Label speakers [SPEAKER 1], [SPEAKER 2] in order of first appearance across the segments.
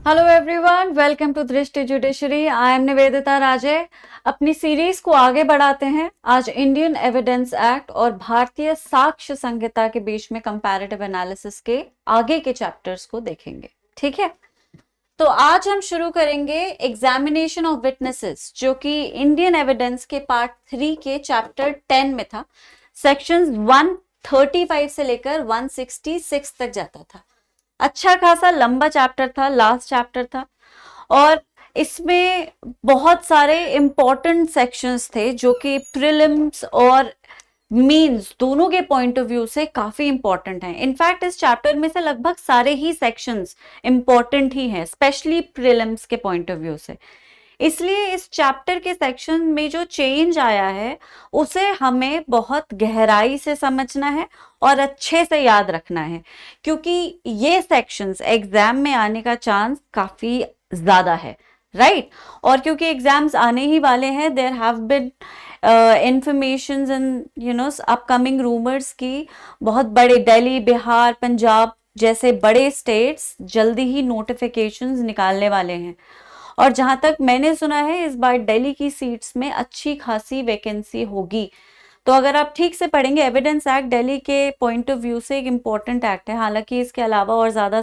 [SPEAKER 1] Hello everyone, welcome to दृष्टि judiciary. I am Nivedita राजे। अपनी series को आगे बढ़ाते हैं। आज इंडियन एविडेंस एक्ट और भारतीय साक्ष्य संहिता के बीच में कंपैरेटिव एनालिसिस के आगे के चैप्टर्स को देखेंगे। ठीक है, तो आज हम शुरू करेंगे एग्जामिनेशन ऑफ विटनेसेस, जो कि इंडियन एविडेंस के पार्ट 3 के चैप्टर 10 में था। सेक्शंस 135 से लेकर 166 तक जाता था। अच्छा खासा लंबा चैप्टर था, लास्ट चैप्टर था, और इसमें बहुत सारे इंपॉर्टेंट सेक्शंस थे जो कि प्रीलिम्स और मेंस दोनों के पॉइंट ऑफ व्यू से काफी इंपॉर्टेंट हैं। इनफैक्ट इस चैप्टर में से लगभग सारे ही सेक्शंस इंपॉर्टेंट ही हैं, स्पेशली प्रीलिम्स के पॉइंट ऑफ व्यू से। इसलिए इस चैप्टर के सेक्शन में जो चेंज आया है उसे हमें बहुत गहराई से समझना है और अच्छे से याद रखना है, क्योंकि ये सेक्शंस एग्जाम में आने का चांस काफी ज्यादा है, राइट। और क्योंकि एग्जाम्स आने ही वाले हैं, there have been informations and upcoming rumours की बहुत बड़े दिल्ली, बिहार, पंजाब जैसे बड़े स्टेट्स जल्दी ही नोटिफिकेशंस निकालने वाले हैं। और जहां तक मैंने सुना है, इस बार दिल्ली की सीट्स में अच्छी खासी वैकेंसी होगी। तो अगर आप ठीक से पढ़ेंगे, एविडेंस एक्ट दिल्ली के पॉइंट ऑफ व्यू से एक इम्पॉर्टेंट एक्ट है। हालांकि इसके अलावा और ज्यादा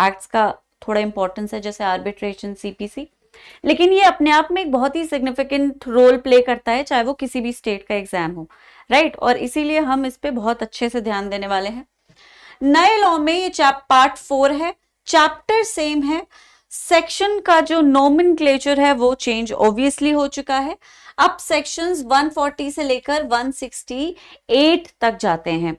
[SPEAKER 1] एक्ट्स का थोड़ा इंपॉर्टेंस है, जैसे आर्बिट्रेशन, सीपीसी, लेकिन ये अपने आप में एक बहुत ही सिग्निफिकेंट रोल प्ले करता है, चाहे वो किसी भी स्टेट का एग्जाम हो, राइट। और इसीलिए हम इस पे बहुत अच्छे से ध्यान देने वाले हैं। नए लॉ में ये पार्ट 4 है, चैप्टर सेम है, सेक्शन का जो नोमेनक्लेचर है वो चेंज ऑब्वियसली हो चुका है। अब सेक्शंस 140 से लेकर 168 तक जाते हैं।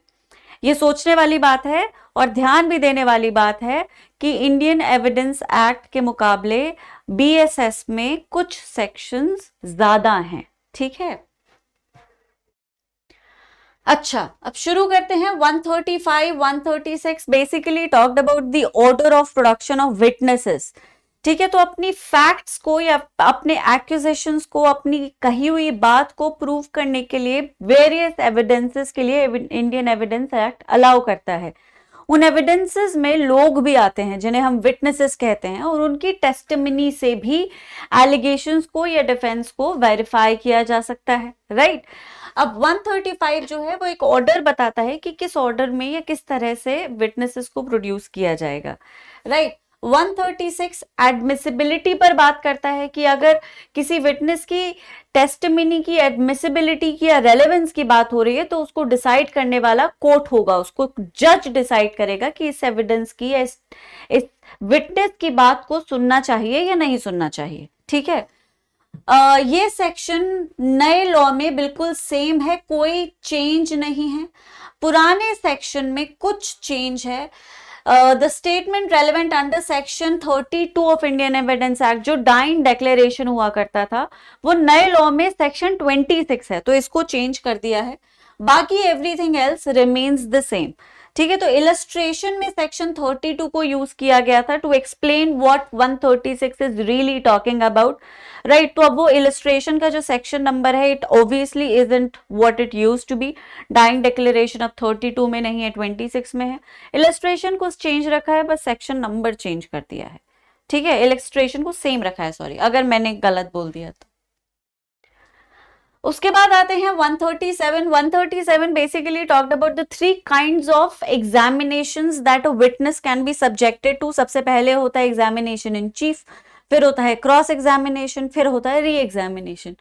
[SPEAKER 1] ये सोचने वाली बात है और ध्यान भी देने वाली बात है कि इंडियन एविडेंस एक्ट के मुकाबले बीएसएस में कुछ सेक्शंस ज्यादा हैं, ठीक है। अच्छा, अब शुरू करते हैं। 135, 136 basically talked about the order of production of witnesses, ठीक है। तो अपनी फैक्ट्स को या अपने एक्यूजेशंस को, अपनी कही हुई बात को प्रूव करने के लिए वेरियस एविडेंसेस के लिए इंडियन एविडेंस एक्ट अलाउ करता है। उन एविडेंसेस में लोग भी आते हैं जिन्हें हम विटनेसेस कहते हैं, और उनकी टेस्टिमनी से भी एलिगेशंस को या डिफेंस को वेरीफाई किया जा सकता है, राइट। अब 135 जो है वो एक ऑर्डर बताता है कि किस ऑर्डर में या किस तरह से विटनेसेस को प्रोड्यूस किया जाएगा, राइट। 136 एडमिसिबिलिटी पर बात करता है कि अगर किसी विटनेस की टेस्टिमनी की एडमिसिबिलिटी की या रेलेवेंस की बात हो रही है, तो उसको डिसाइड करने वाला कोर्ट होगा, उसको जज डिसाइड करेगा कि इस एविडेंस की या इस विटनेस की बात को सुनना चाहिए या नहीं सुनना चाहिए, ठीक है। ये सेक्शन नए लॉ में बिल्कुल सेम है, कोई चेंज नहीं है। पुराने सेक्शन में कुछ चेंज है। The statement relevant under section 32 of Indian evidence act, जो डाइंग डिक्लेरेशन हुआ करता था, वो नए लॉ में सेक्शन 26 है, तो इसको चेंज कर दिया है। बाकी everything else remains the same, ठीक है। तो इलस्ट्रेशन में सेक्शन 32 को यूज किया गया था to explain what 136 is really talking about, right. तो अब वो इलस्ट्रेशन का जो सेक्शन नंबर है, it obviously isn't what it used to be. Dying declaration अब 32 में नहीं है, 26 में है। इलस्ट्रेशन को चेंज रखा है, बस सेक्शन नंबर चेंज कर दिया है, ठीक है। इलस्ट्रेशन को सेम रखा है, सॉरी अगर मैंने गलत बोल दिया तो। उसके बाद आते हैं 137। 137 basically talked about the 3 kinds of examinations that a witness can be subjected to. सबसे पहले होता है एग्जामिनेशन इन चीफ, फिर होता है क्रॉस एग्जामिनेशन, फिर होता है री एग्जामिनेशन,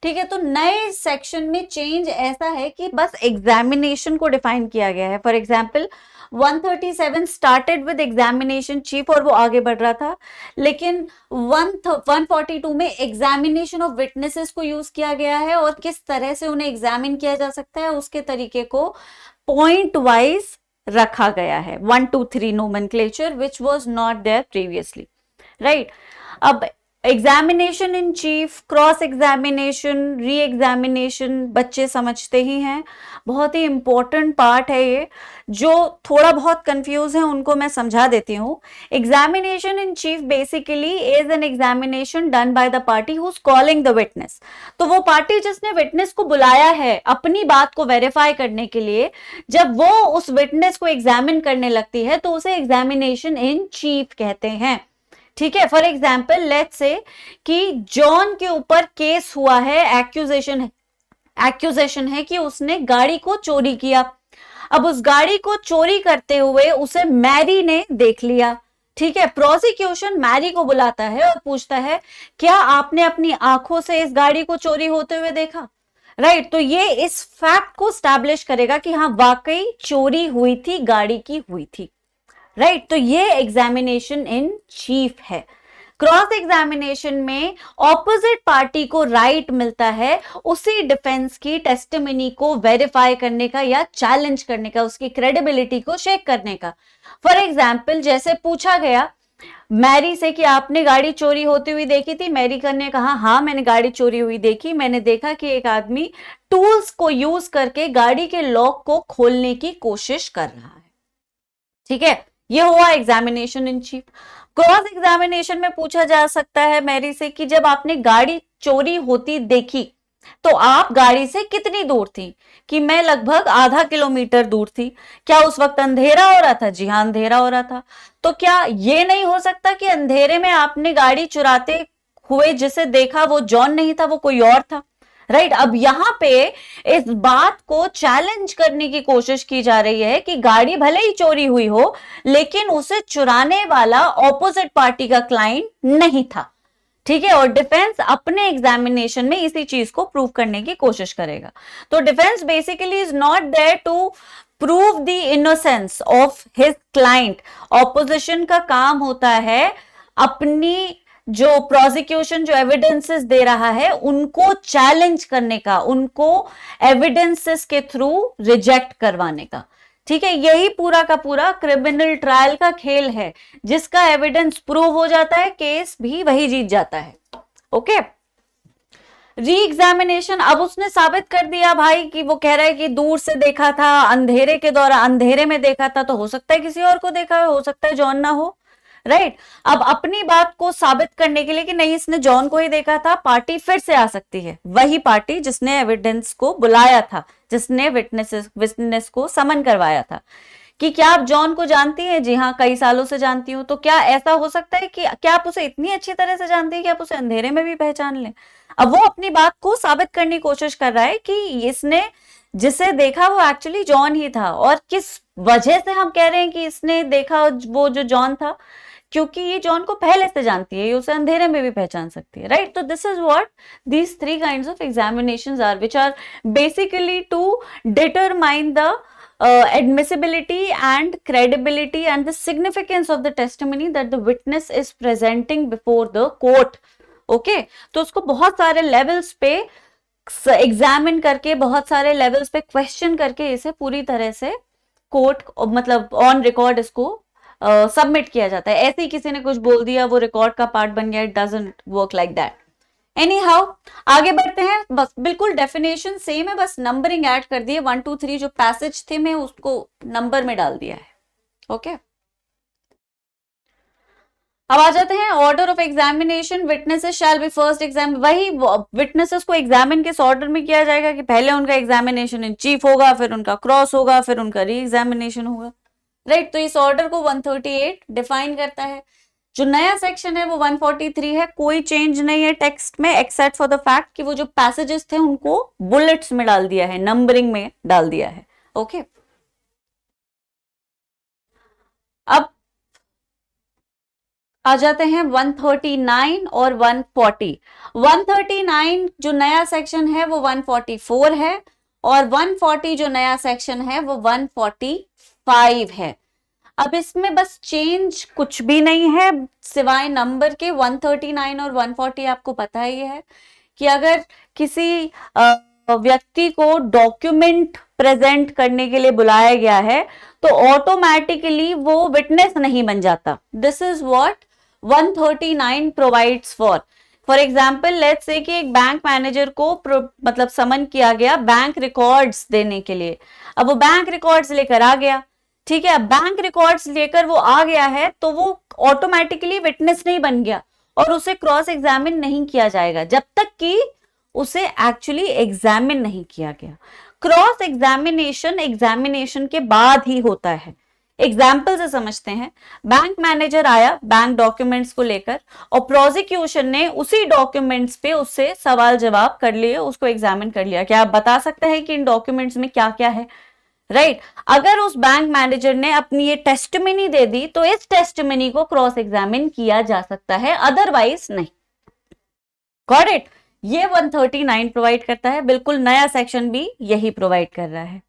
[SPEAKER 1] ठीक है। तो नए सेक्शन में चेंज ऐसा है कि बस एग्जामिनेशन को डिफाइन किया गया है। For example 137 started with examination chief और वो आगे बढ़ रहा था, लेकिन 142 में एग्जामिनेशन ऑफ विटनेसेस को यूज किया गया है, और किस तरह से उन्हें एग्जामिन किया जा सकता है उसके तरीके को पॉइंट वाइज रखा गया है। 1 2 3 nomenclature which was not there previously, right. अब examination in chief, cross examination, re examination बच्चे समझते ही हैं, बहुत ही इंपॉर्टेंट पार्ट है ये। जो थोड़ा बहुत कंफ्यूज है उनको मैं समझा देती हूँ। Examination in chief basically is an examination done by the party who is calling the witness. तो वो पार्टी जिसने विटनेस को बुलाया है अपनी बात को वेरीफाई करने के लिए, जब वो उस विटनेस को एग्जामिन करने लगती है तो उसे एग्जामिनेशन इन चीफ कहते हैं, ठीक है, फॉर एग्जाम्पल लेट्स से कि जॉन के ऊपर केस हुआ है, एक्यूजेशन है कि उसने गाड़ी को चोरी किया। अब उस गाड़ी को चोरी करते हुए उसे मैरी ने देख लिया। ठीक है, प्रोसिक्यूशन मैरी को बुलाता है और पूछता है क्या आपने अपनी आंखों से इस गाड़ी को चोरी होते हुए देखा? राइट, तो ये इस फैक्ट को स्टैब्लिश करेगा कि हाँ वाकई चोरी हुई थी, गाड़ी की हुई थी। राइट, तो ये एग्जामिनेशन इन चीफ है। क्रॉस एग्जामिनेशन में ऑपोजिट पार्टी को राइट मिलता है उसी डिफेंस की टेस्टिमनी को वेरीफाई करने का या चैलेंज करने का, उसकी क्रेडिबिलिटी को शेक करने का। फॉर एग्जाम्पल जैसे पूछा गया मैरी से कि आपने गाड़ी चोरी होती हुई देखी थी, मैरी ने कहा हाँ मैंने गाड़ी चोरी हुई देखी, मैंने देखा कि एक आदमी टूल्स को यूज करके गाड़ी के लॉक को खोलने की कोशिश कर रहा है। ठीक है, ये हुआ examination in chief. Cross examination में पूछा जा सकता है मैरी से कि जब आपने गाड़ी चोरी होती देखी तो आप गाड़ी से कितनी दूर थी? कि मैं लगभग आधा किलोमीटर दूर थी। क्या उस वक्त अंधेरा हो रहा था? जी हाँ, अंधेरा हो रहा था। तो क्या ये नहीं हो सकता कि अंधेरे में आपने गाड़ी चुराते हुए जिसे देखा वो जॉन नहीं था, वो कोई और था? राइट, अब यहां पे इस बात को चैलेंज करने की कोशिश की जा रही है कि गाड़ी भले ही चोरी हुई हो लेकिन उसे चुराने वाला ऑपोजिट पार्टी का क्लाइंट नहीं था। ठीक है, और डिफेंस अपने एग्जामिनेशन में इसी चीज को प्रूव करने की कोशिश करेगा। तो defence basically is not there to prove the innocence of his client. Opposition का काम होता है अपनी जो प्रोसिक्यूशन जो एविडेंसेस दे रहा है उनको चैलेंज करने का, उनको एविडेंसेस के थ्रू रिजेक्ट करवाने का। ठीक है, यही पूरा का पूरा क्रिमिनल ट्रायल का खेल है। जिसका एविडेंस प्रूव हो जाता है केस भी वही जीत जाता है। ओके, री एग्जामिनेशन, अब उसने साबित कर दिया भाई कि वो कह रहा है कि दूर से देखा था, अंधेरे के दौरान अंधेरे में देखा था, तो हो सकता है किसी और को देखा हो सकता है जॉन ना हो। राइट, अब अपनी बात को साबित करने के लिए कि नहीं इसने जॉन को ही देखा था, पार्टी फिर से आ सकती है, वही पार्टी जिसने एविडेंस को बुलाया था, जिसने विटनेस को समन करवाया था कि क्या आप जॉन को जानती हैं? जी हाँ, कई सालों से जानती हूं। तो क्या ऐसा हो सकता है कि क्या आप उसे इतनी अच्छी तरह से जानती हैं कि आप उसे अंधेरे में भी पहचान लें? अब वो अपनी बात को साबित करने की कोशिश कर रहा है कि इसने जिसे देखा वो एक्चुअली जॉन ही था। और किस वजह से हम कह रहे हैं कि इसने देखा वो जो जॉन था? क्योंकि ये जॉन को पहले से जानती है, ये उसे अंधेरे में भी पहचान सकती है। राइट, तो this is what these three kinds of examinations are, which are basically to determine the admissibility and credibility and the significance of the testimony that the witness is presenting before the court. Okay, तो उसको बहुत सारे levels पे examine करके, बहुत सारे levels पे question करके इसे पूरी तरह से कोर्ट मतलब ऑन रिकॉर्ड इसको सबमिट किया जाता है। ऐसे ही किसी ने कुछ बोल दिया वो रिकॉर्ड का पार्ट बन गया, it doesn't work like that. Any how, आगे बढ़ते हैं। बस बिल्कुल डेफिनेशन सेम है, बस नंबरिंग ऐड कर दिए। 1 2 3 जो पैसेज थे मैं उसको नंबर में डाल दिया है। ओके, अब आ जाते हैं order of examination. Witnesses shall be first exam, वही विटनेसेस को एग्जामिन किस ऑर्डर में किया जाएगा कि पहले उनका एग्जामिनेशन इन चीफ होगा, फिर उनका क्रॉस होगा, फिर उनका री एग्जामिनेशन होगा। राइट, तो इस ऑर्डर को 138 डिफाइन करता है। जो नया सेक्शन है वो 143 है, कोई चेंज नहीं है टेक्स्ट में एक्सेप्ट फॉर द फैक्ट कि वो जो पैसेजेस थे उनको बुलेट्स में डाल दिया है, नंबरिंग में डाल दिया है। ओके, अब आ जाते हैं 139 और 140। 139 जो नया सेक्शन है वो 144 है और 140 जो नया सेक्शन है वो 145 है। अब इसमें बस चेंज कुछ भी नहीं है सिवाय नंबर के। 139 और 140 आपको पता ही है कि अगर किसी व्यक्ति को डॉक्यूमेंट प्रेजेंट करने के लिए बुलाया गया है तो ऑटोमेटिकली वो विटनेस नहीं बन जाता। This is what 139 provides for example let's say कि एक बैंक मैनेजर को मतलब समन किया गया बैंक रिकॉर्ड्स देने के लिए। अब वो बैंक रिकॉर्ड्स लेकर आ गया, ठीक है, बैंक रिकॉर्ड्स लेकर वो आ गया है तो वो ऑटोमेटिकली विटनेस नहीं बन गया और उसे क्रॉस एग्जामिन नहीं किया जाएगा जब तक कि उसे एक्चुअली एग्जामिन नहीं किया गया। क्रॉस एग्जामिनेशन एग्जामिनेशन के बाद ही होता है। एग्जाम्पल से समझते हैं। बैंक मैनेजर आया बैंक डॉक्यूमेंट्स को लेकर और प्रोसिक्यूशन ने उसी डॉक्यूमेंट्स पे उससे सवाल जवाब कर लिए, उसको एग्जामिन कर लिया। क्या आप बता सकते हैं कि इन डॉक्यूमेंट्स में क्या क्या है? राइट अगर उस बैंक मैनेजर ने अपनी ये टेस्टिमनी दे दी तो इस टेस्टिमनी को क्रॉस एग्जामिन किया जा सकता है, अदरवाइज नहीं। Got it? ये 139 प्रोवाइड करता है, बिल्कुल नया सेक्शन भी यही प्रोवाइड कर रहा है।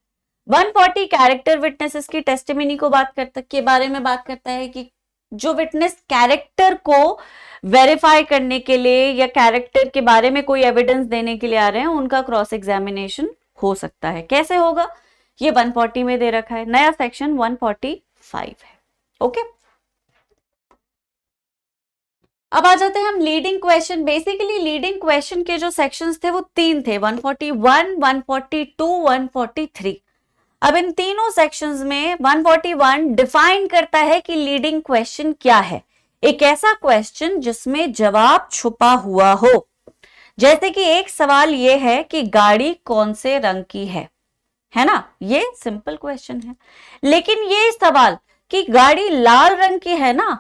[SPEAKER 1] 140 कैरेक्टर विटनेसेस की टेस्टिमनी को के बारे में बात करता है कि जो विटनेस कैरेक्टर को वेरीफाई करने के लिए या कैरेक्टर के बारे में कोई एविडेंस देने के लिए आ रहे हैं, उनका क्रॉस एग्जामिनेशन हो सकता है। कैसे होगा? ये 140 में दे रखा है, नया सेक्शन 145 है। ओके अब आ जाते हैं हम leading question. Basically leading question के जो सेक्शंस थे वो 3 थे, 141, 142, 143। अब इन तीनों सेक्शंस में 141 डिफाइन करता है कि लीडिंग क्वेश्चन क्या है। एक ऐसा क्वेश्चन जिसमें जवाब छुपा हुआ हो। जैसे कि एक सवाल ये है कि गाड़ी कौन से रंग की है ना, ये सिंपल क्वेश्चन है। लेकिन ये सवाल कि गाड़ी लाल रंग की है ना,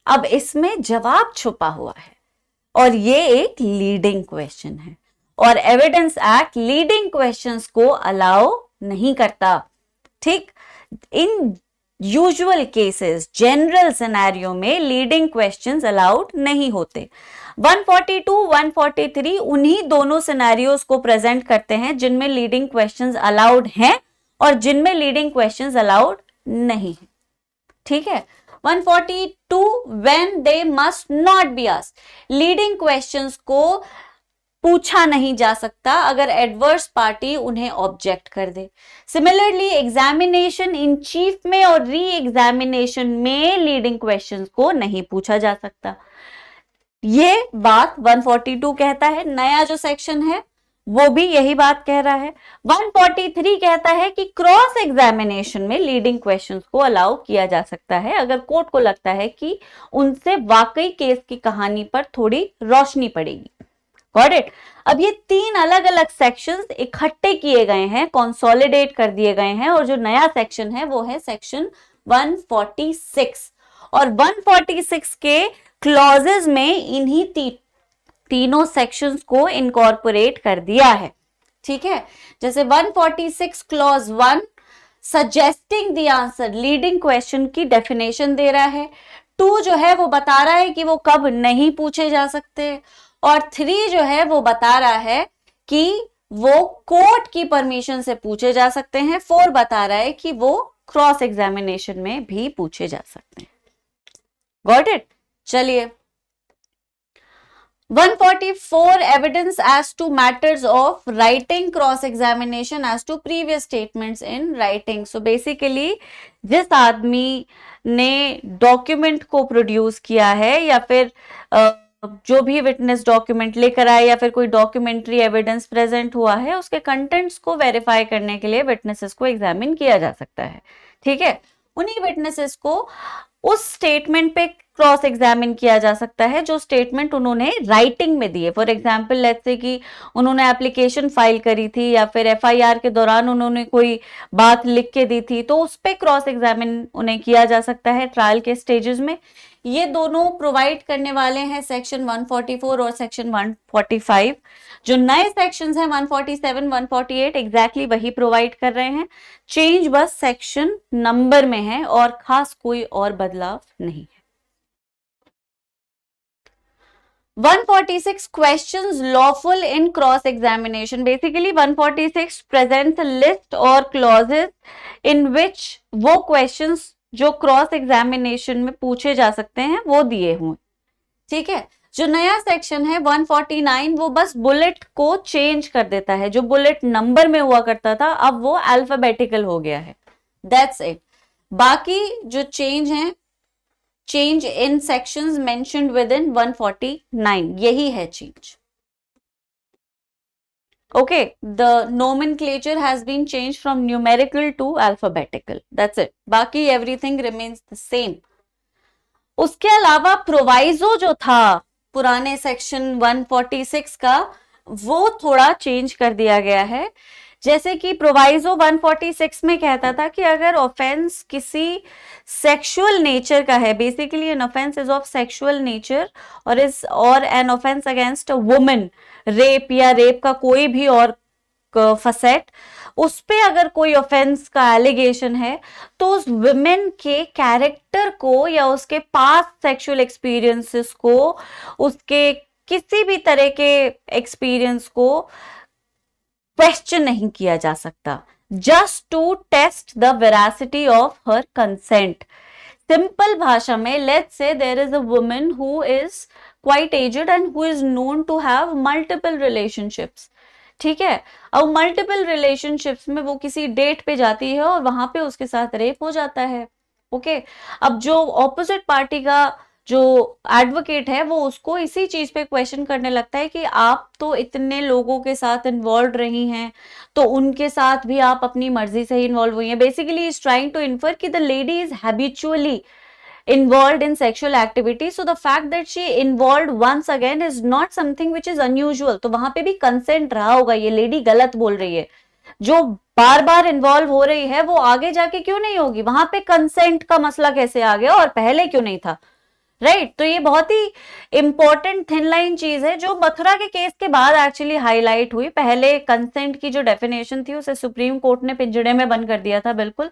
[SPEAKER 1] अब इसमें जवाब छुपा हुआ है और ये एक लीडिंग क्वेश्चन है और एविडेंस एक्ट लीडिंग क्वेश्चंस को अलाउ नहीं करता। ठीक, इन यूजुअल केसेस, जनरल सिनेरियो में लीडिंग क्वेश्चंस अलाउड नहीं होते। 142, 143 उन्हीं दोनों सिनेरियोस को प्रेजेंट करते हैं जिनमें लीडिंग क्वेश्चंस अलाउड हैं और जिनमें लीडिंग क्वेश्चंस अलाउड नहीं है। ठीक है, 142 when they must not be asked, leading questions को पूछा नहीं जा सकता अगर एडवर्स पार्टी उन्हें ऑब्जेक्ट कर दे। सिमिलरली एग्जामिनेशन इन चीफ में और री एग्जामिनेशन में लीडिंग क्वेश्चंस को नहीं पूछा जा सकता। ये बात 142 कहता है। नया जो सेक्शन है वो भी यही बात कह रहा है। 143 कहता है कि क्रॉस एग्जामिनेशन में लीडिंग क्वेश्चंस को अलाउ किया जा सकता है अगर कोर्ट को लगता है कि उनसे वाकई केस की कहानी पर थोड़ी रोशनी पड़ेगी। Got it? अब ये 3 अलग अलग सेक्शंस इकट्ठे किए गए हैं, कंसोलिडेट कर दिए गए हैं और जो नया सेक्शन है वो है सेक्शन 146 और 146 के क्लॉजेस में इन्हीं तीनों सेक्शंस को इनकॉर्पोरेट कर दिया है। ठीक है, जैसे 146 clause 1 suggesting the answer, leading question की डेफिनेशन दे रहा है। 2 जो है वो बता रहा है कि वो कब नहीं पूछे जा सकते और 3 जो है वो बता रहा है कि वो कोर्ट की परमिशन से पूछे जा सकते हैं। 4 बता रहा है कि वो क्रॉस एग्जामिनेशन में भी पूछे जा सकते हैं। Got it? चलिए 144 evidence as to matters of writing cross examination as to previous statements in writing। So basically जिस आदमी ने डॉक्यूमेंट को प्रोड्यूस किया है या फिर जो भी विटनेस डॉक्यूमेंट लेकर आए या फिर कोई डॉक्यूमेंट्री एविडेंस प्रेजेंट हुआ है, उसके कंटेंट्स को वेरीफाई करने के लिए विटनेसेस को एग्जामिन किया जा सकता है। ठीक है, उन्हीं विटनेसेस को उस स्टेटमेंट पे क्रॉस एग्जामिन किया जा सकता है जो स्टेटमेंट उन्होंने राइटिंग में दिए। फॉर एग्जांपल लेट्स से कि उन्होंने एप्लीकेशन फाइल करी थी या फिर एफआईआर के दौरान उन्होंने कोई बात लिख के दी थी, तो उस पे क्रॉस एग्जामिन उन्हें किया जा सकता है ट्रायल के स्टेजेस में। ये दोनों प्रोवाइड करने वाले हैं सेक्शन 144 और सेक्शन 145। जो नए सेक्शंस हैं 147, 148 एग्जैक्टली वही प्रोवाइड कर रहे हैं, चेंज बस सेक्शन नंबर में है और खास कोई और बदलाव नहीं है। 146 questions lawful in cross examination। Basically 146 presents a list or clauses in which वो questions जो क्रॉस एग्जामिनेशन में पूछे जा सकते हैं वो दिए हुए। ठीक है, जो नया सेक्शन है 149 वो बस बुलेट को चेंज कर देता है। जो बुलेट नंबर में हुआ करता था अब वो अल्फाबेटिकल हो गया है। That's it. बाकी जो चेंज है, change in sections mentioned with in 149, यही है change. Okay, the nomenclature has been changed from numerical to alphabetical. That's it. बाकी everything remains the same. उसके अलावा प्रोवाइजो जो था पुराने सेक्शन 146 का वो थोड़ा चेंज कर दिया गया है। जैसे कि प्रोवाइजो 146 में कहता था कि अगर ऑफेंस किसी सेक्सुअल नेचर का है, basically an offence is of sexual nature और an offence against a woman, rape या रेप का कोई भी और फसेट, उस पे अगर कोई ऑफेंस का एलिगेशन है तो उस वुमेन के कैरेक्टर को या उसके पास्ट सेक्सुअल एक्सपीरियंसेस को, उसके किसी भी तरह के एक्सपीरियंस को क्वेश्चन नहीं किया जा सकता, just to test the veracity of her consent. Simple भाषा में, let's say there is a woman who is quite aged and who is known to have multiple relationships, ठीक है। अब मल्टीपल रिलेशनशिप्स में वो किसी डेट पे जाती है और वहां पे उसके साथ रेप हो जाता है, ओके। अब जो ऑपोजिट पार्टी का जो एडवोकेट है वो उसको इसी चीज पे क्वेश्चन करने लगता है कि आप तो इतने लोगों के साथ इन्वॉल्व रही हैं, तो उनके साथ भी आप अपनी मर्जी से ही इन्वॉल्व हुई हैं। Basically is trying to infer कि the lady is habitually involved in sexual activity, so the fact that she involved once again is not something which is unusual। तो वहां पे भी कंसेंट रहा होगा, ये लेडी गलत बोल रही है, जो बार बार इन्वॉल्व हो रही है वो आगे जाके क्यों नहीं होगी, वहां पे कंसेंट का मसला कैसे आ गया और पहले क्यों नहीं था, राइट। तो ये बहुत ही इंपॉर्टेंट थिन लाइन चीज है जो मथुरा के केस के बाद एक्चुअली हाईलाइट हुई। पहले कंसेंट की जो डेफिनेशन थी उसे सुप्रीम कोर्ट ने पिंजड़े में बंद कर दिया था बिल्कुल,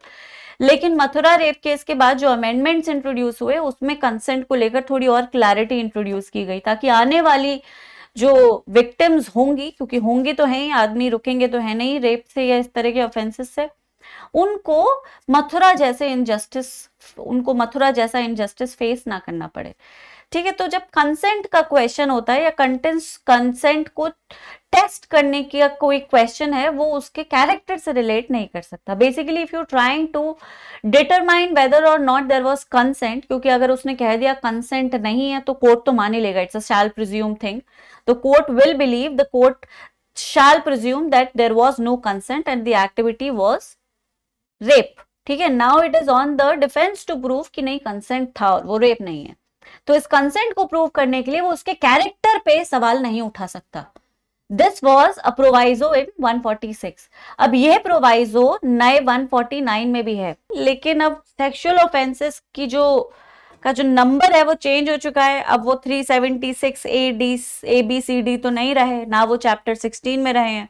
[SPEAKER 1] लेकिन मथुरा रेप केस के बाद जो अमेंडमेंट्स इंट्रोड्यूस हुए उसमें कंसेंट को लेकर थोड़ी और क्लैरिटी इंट्रोड्यूस की गई, ताकि आने वाली जो विक्टिम्स होंगी, क्योंकि होंगी तो है ही, आदमी रुकेंगे तो है नहीं रेप से या इस तरह के ऑफेंसेस से, उनको मथुरा जैसा इनजस्टिस फेस ना करना पड़े, ठीक है। तो जब कंसेंट का क्वेश्चन होता है या कंसेंट को टेस्ट करने की कोई क्वेश्चन है, वो उसके कैरेक्टर से रिलेट नहीं कर सकता। Basically if you trying to determine whether or not there was consent, क्योंकि अगर उसने कह दिया कंसेंट नहीं है तो कोर्ट तो मान ही लेगा, it's a shall presume thing, तो court will believe, the court shall presume that there was no consent and the activity was rape, ठीक है। Now it is on the defence to prove कि नहीं consent था और वो rape नहीं है, तो इस कंसेंट को प्रूव करने के लिए वो उसके कैरेक्टर पे सवाल नहीं उठा सकता। दिस वॉज अ प्रोवाइजो इन 146। अब यह प्रोवाइजो नए 149 में भी है, लेकिन अब सेक्सुअल ऑफेंसेस की जो नंबर है वो चेंज हो चुका है। अब वो 376 ए बी सी डी तो नहीं रहे, ना वो चैप्टर 16 में रहे हैं,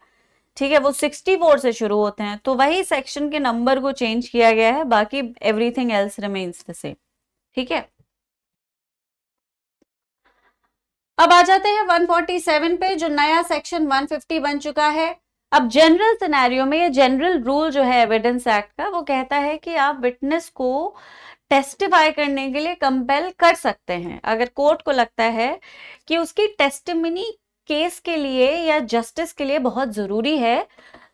[SPEAKER 1] ठीक है। वो 64 से शुरू होते हैं, तो वही सेक्शन के नंबर को चेंज किया गया है, बाकी everything else remains the same, ठीक है। अब आ जाते हैं 147 पे, जो नया सेक्शन 150 बन चुका है। अब जनरल सिनेरियो में ये जनरल रूल जो है एविडेंस एक्ट का, वो कहता है कि आप विटनेस को टेस्टिफाई करने के लिए कंपेल कर सकते हैं अगर कोर्ट को लगता है कि उसकी टेस्टिमनी केस के लिए या जस्टिस के लिए बहुत जरूरी है,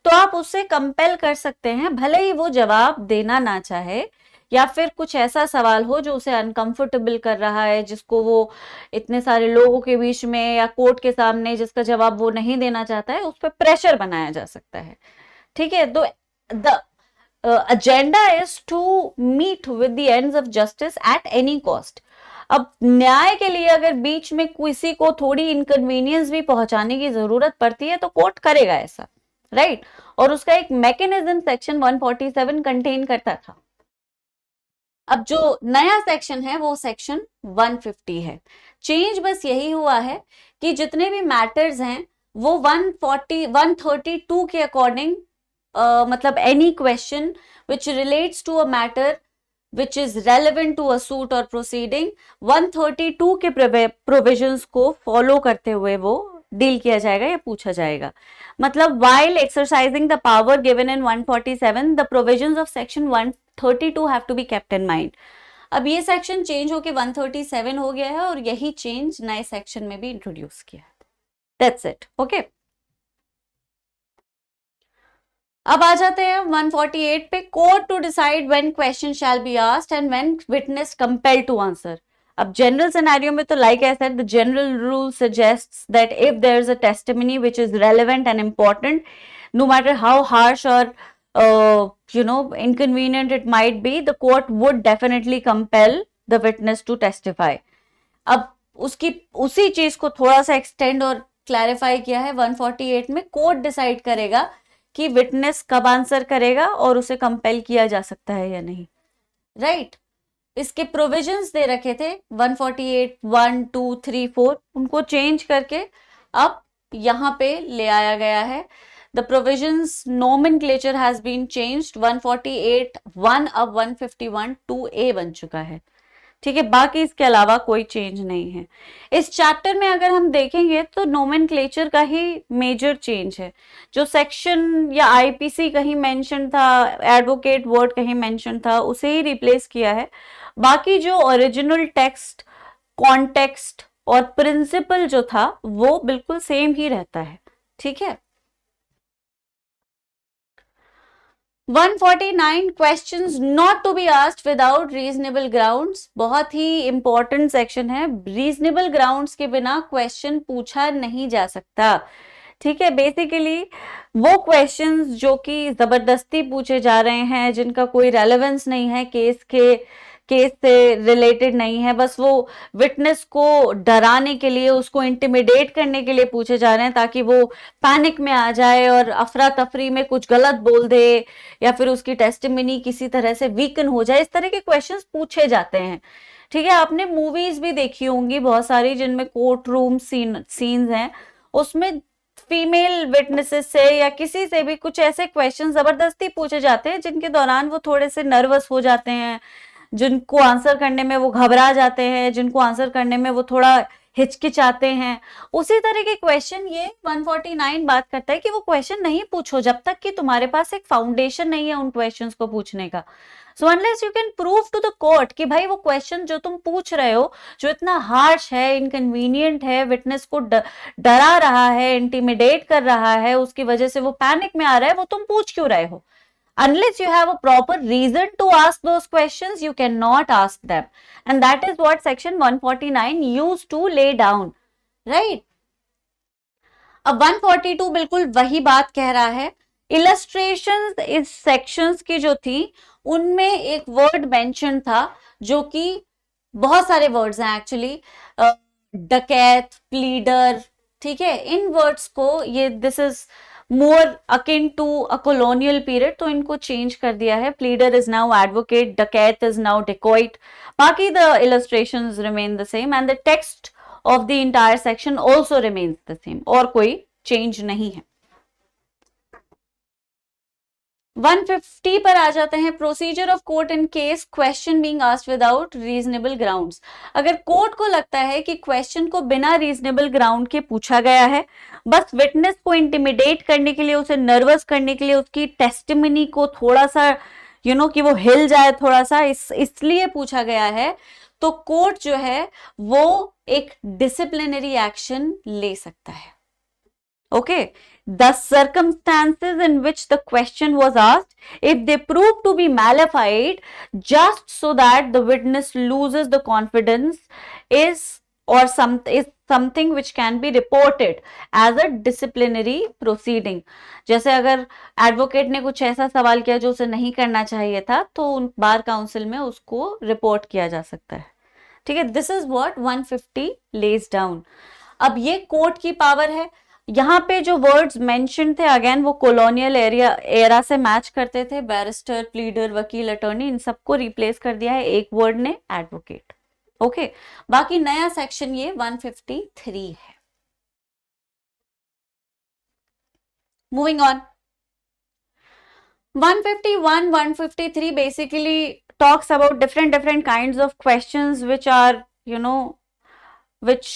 [SPEAKER 1] तो आप उससे कंपेल कर सकते हैं, भले ही वो जवाब देना ना चाहे या फिर कुछ ऐसा सवाल हो जो उसे अनकंफर्टेबल कर रहा है, जिसको वो इतने सारे लोगों के बीच में या कोर्ट के सामने जिसका जवाब वो नहीं देना चाहता है, उस पर प्रेशर बनाया जा सकता है, ठीक है। तो the agenda is to meet with the ends of justice at any cost. अब न्याय के लिए अगर बीच में किसी को थोड़ी इनकन्वीनियंस भी पहुंचाने की जरूरत पड़ती है तो कोर्ट करेगा ऐसा, राइट। और उसका एक मैकेनिज्म सेक्शन 147 कंटेन करता था। अब जो नया सेक्शन है वो सेक्शन 150 है। चेंज बस यही हुआ है कि जितने भी मैटर्स हैं वो 132 के अकॉर्डिंग, मतलब any question which relates to a matter which is relevant to a suit or proceeding, 132 के प्रोविजंस को फॉलो करते हुए वो डील किया जाएगा या पूछा जाएगा। मतलब while exercising the power given in 147, the provisions of section 132 have to be kept in mind। अब ये सेक्शन चेंज होके 137 हो गया है और यही चेंज नए सेक्शन में भी इंट्रोड्यूस किया है। That's it, okay? अब आ जाते हैं 148 पे, court to decide when question shall be asked and when witness compel to answer. अब जनरल सिनेरियो में तो like I said, the general rule suggests that if there is a testimony which is relevant and important, no matter how harsh or inconvenient it might be, the court would definitely compel the witness to testify। अब उसी चीज को थोड़ा सा extend और clarify किया है 148 में। कोर्ट डिसाइड करेगा कि विटनेस कब आंसर करेगा और उसे कंपेल किया जा सकता है या नहीं, राइट। इसके प्रोविजंस दे रखे थे 148, 1, 2, 3, 4, उनको चेंज करके अब यहाँ पे ले आया गया है। The provisions nomenclature has been changed, 148 1 अब 151 2A बन चुका है, ठीक है। बाकी इसके अलावा कोई चेंज नहीं है। इस चैप्टर में अगर हम देखेंगे तो नोमेनक्लेचर का ही मेजर चेंज है। जो सेक्शन या आईपीसी कहीं मेंशन था, एडवोकेट वर्ड कहीं मेंशन था, उसे ही रिप्लेस किया है। बाकी जो ओरिजिनल टेक्स्ट, कॉन्टेक्स्ट और प्रिंसिपल जो था वो बिल्कुल सेम ही रहता है, ठीक है। 149 questions not to be asked without reasonable grounds, बहुत ही इंपॉर्टेंट सेक्शन है। रीजनेबल ग्राउंड्स के बिना क्वेश्चन पूछा नहीं जा सकता, ठीक है। बेसिकली वो क्वेश्चंस जो कि जबरदस्ती पूछे जा रहे हैं, जिनका कोई रेलेवेंस नहीं है, केस से रिलेटेड नहीं है, बस वो विटनेस को डराने के लिए, उसको इंटिमिडेट करने के लिए पूछे जा रहे हैं, ताकि वो पैनिक में आ जाए और अफरा तफरी में कुछ गलत बोल दे या फिर उसकी टेस्टिमनी किसी तरह से वीकन हो जाए। इस तरह के क्वेश्चंस पूछे जाते हैं, ठीक है। आपने मूवीज भी देखी होंगी बहुत सारी जिनमें कोर्ट रूम सीन्स हैं, उसमें फीमेल विटनेसेस से या किसी से भी कुछ ऐसे क्वेश्चन जबरदस्ती पूछे जाते हैं जिनके दौरान वो थोड़े से नर्वस हो जाते हैं, जिनको आंसर करने में वो घबरा जाते हैं, जिनको आंसर करने में वो थोड़ा हिचकिचाते हैं। उसी तरह के क्वेश्चन ये 149 बात करता है कि वो क्वेश्चन नहीं पूछो जब तक कि तुम्हारे पास एक फाउंडेशन नहीं है उन क्वेश्चंस को पूछने का। So unless you can prove to the court कि भाई वो क्वेश्चन जो तुम पूछ रहे हो, जो इतना हार्श है, इनकन्वीनियंट है, विटनेस को डरा रहा है, इंटिमिडेट कर रहा है, उसकी वजह से वो पैनिक में आ रहा है, वो तुम पूछ क्यों रहे हो। Unless you have a proper reason to ask those questions, you cannot ask them. And that is what section 149 used to lay down, right? अब 142 बिल्कुल वही बात कह रहा है। Illustrations इस sections की जो थी उनमें एक word mention था, जो कि बहुत सारे words हैं actually, डकैत, pleader, ठीक है। इन words को ये this is more akin to a colonial period, तो इनको चेंज कर दिया है। pleader is now advocate, डकैत is now dacoit, बाकी the illustrations remain the same and the text of the entire section also remains the same, और कोई change नहीं है। 150 पर आ जाते हैं। Procedure of court in case question being asked without reasonable grounds. अगर court को लगता है कि क्वेश्चन को बिना रीजनेबल ग्राउंड के पूछा गया है, बस विटनेस को इंटिमिडेट करने के लिए, उसे नर्वस करने के लिए, उसकी टेस्टिमनी को थोड़ा सा कि वो हिल जाए थोड़ा सा, इसलिए पूछा गया है, तो कोर्ट जो है वो एक डिसिप्लिनरी एक्शन ले सकता है। Okay, the circumstances in which the question was asked, if they prove to be malified just so that the witness loses the confidence, is something which can be reported as a disciplinary proceeding. जैसे अगर advocate ने कुछ ऐसा सवाल किया जो उसे नहीं करना चाहिए था, तो उन बार काउंसिल में उसको रिपोर्ट किया जा सकता है, ठीक है। This is what 150 lays down. अब ये कोर्ट की पावर है। यहाँ पे जो वर्ड्स मेंशन थे, अगेन वो कॉलोनियल एरा से मैच करते थे। बैरिस्टर, प्लीडर, वकील, अटॉर्नी, इन सबको रिप्लेस कर दिया है एक वर्ड ने, एडवोकेट। ओके, बाकी नया सेक्शन ये 153 है। Moving on, 151, 153 basically talks about different kinds of questions which are which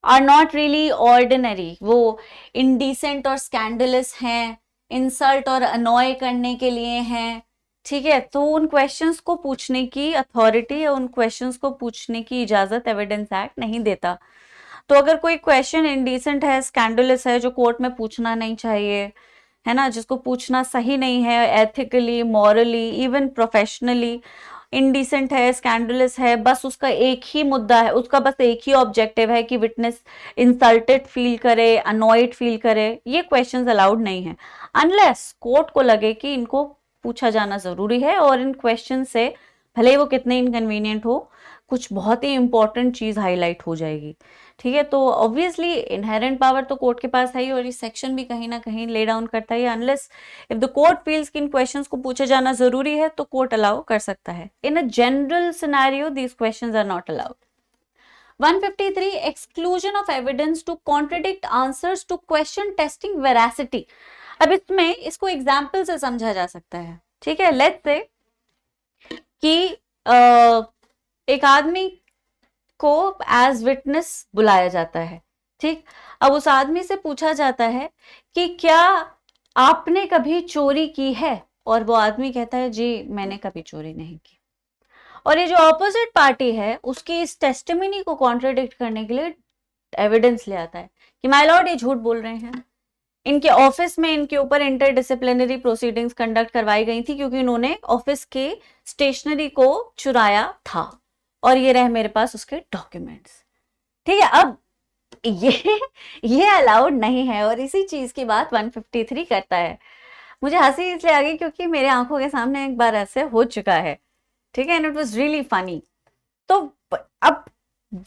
[SPEAKER 1] are not really ordinary. वो indecent और scandalous हैं, insult और annoy करने के लिए हैं, ठीक है। तो उन questions को पूछने की अथॉरिटी या उन questions को पूछने की इजाजत एविडेंस एक्ट नहीं देता। तो अगर कोई क्वेश्चन indecent है, scandalous है, जो कोर्ट में पूछना नहीं चाहिए, है ना, जिसको पूछना सही नहीं है ethically, morally, even professionally, indecent है, स्कैंडलस है, बस उसका एक ही मुद्दा है, उसका बस एक ही ऑब्जेक्टिव है कि विटनेस इंसल्टेड फील करे, अनॉयड फील करे, ये क्वेश्चंस अलाउड नहीं है अनलेस कोर्ट को लगे कि इनको पूछा जाना जरूरी है और इन क्वेश्चन से भले वो कितने इनकन्वीनियंट हो, कुछ बहुत ही इंपॉर्टेंट चीज हाईलाइट हो जाएगी। ठीक है, तो ऑब्वियसली इनहेरेंट पावर तो कोर्ट के पास है ही, और ये सेक्शन भी कहीं ना कहीं ले डाउन करता है, unless if the court feels कि इन क्वेश्चंस को पूछे जाना जरूरी है तो कोर्ट अलाउ कर सकता है। In a general scenario these questions are not allowed. 153 exclusion of evidence to contradict answers to question testing veracity. अब इसमें इसको एग्जाम्पल से समझा जा सकता है। ठीक है, लेट्स से कि एक आदमी को एज विटनेस बुलाया जाता है। ठीक, अब उस आदमी से पूछा जाता है कि क्या आपने कभी चोरी की है, और वो आदमी कहता है जी मैंने कभी चोरी नहीं की। और ये जो ऑपोजिट पार्टी है उसकी इस टेस्टिमनी को कॉन्ट्रडिक्ट करने के लिए एविडेंस ले आता है कि माय लॉर्ड ये झूठ बोल रहे हैं, इनके ऑफिस में इनके ऊपर इंटरडिसिप्लिनरी प्रोसीडिंग्स कंडक्ट करवाई गई थी क्योंकि इन्होंने ऑफिस के स्टेशनरी को चुराया था, और ये रहे मेरे पास उसके डॉक्यूमेंट्स। ठीक है, अब ये अलाउड नहीं है, और इसी चीज की बात 153 करता है। मुझे हंसी इसलिए आ गई क्योंकि मेरे आंखों के सामने एक बार ऐसे हो चुका है। ठीक है, and it was really funny. तो अब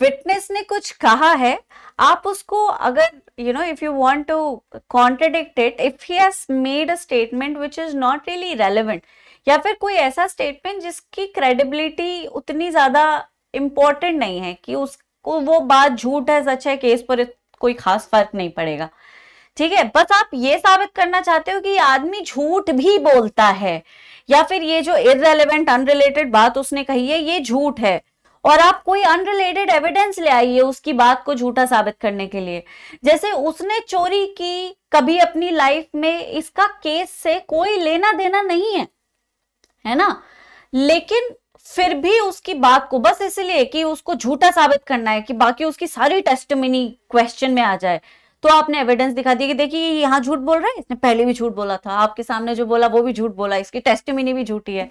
[SPEAKER 1] विटनेस ने कुछ कहा है, आप उसको अगर if you want to contradict it, if he has made a statement which is not really relevant, या फिर कोई ऐसा स्टेटमेंट जिसकी क्रेडिबिलिटी उतनी ज्यादा इंपॉर्टेंट नहीं है कि उसको वो बात झूठ है सच है, केस पर कोई खास फर्क नहीं पड़ेगा। ठीक है, बस आप ये साबित करना चाहते हो कि आदमी झूठ भी बोलता है, या फिर ये जो इररेलेवेंट अनरिलेटेड बात उसने कही है ये झूठ है, और आप कोई अनरिलेटेड एविडेंस ले आइए उसकी बात को झूठा साबित करने के लिए। जैसे उसने चोरी की कभी अपनी लाइफ में, इसका केस से कोई लेना देना नहीं है ना, लेकिन फिर भी उसकी बात को बस इसलिए कि उसको झूठा साबित करना है कि बाकी उसकी सारी टेस्टिमनी क्वेश्चन में आ जाए, तो आपने एविडेंस दिखा दी कि देखिए ये यहाँ झूठ बोल रहा है, इसने पहले भी झूठ बोला था, आपके सामने जो बोला वो भी झूठ बोला, इसकी टेस्टिमनी भी झूठी है।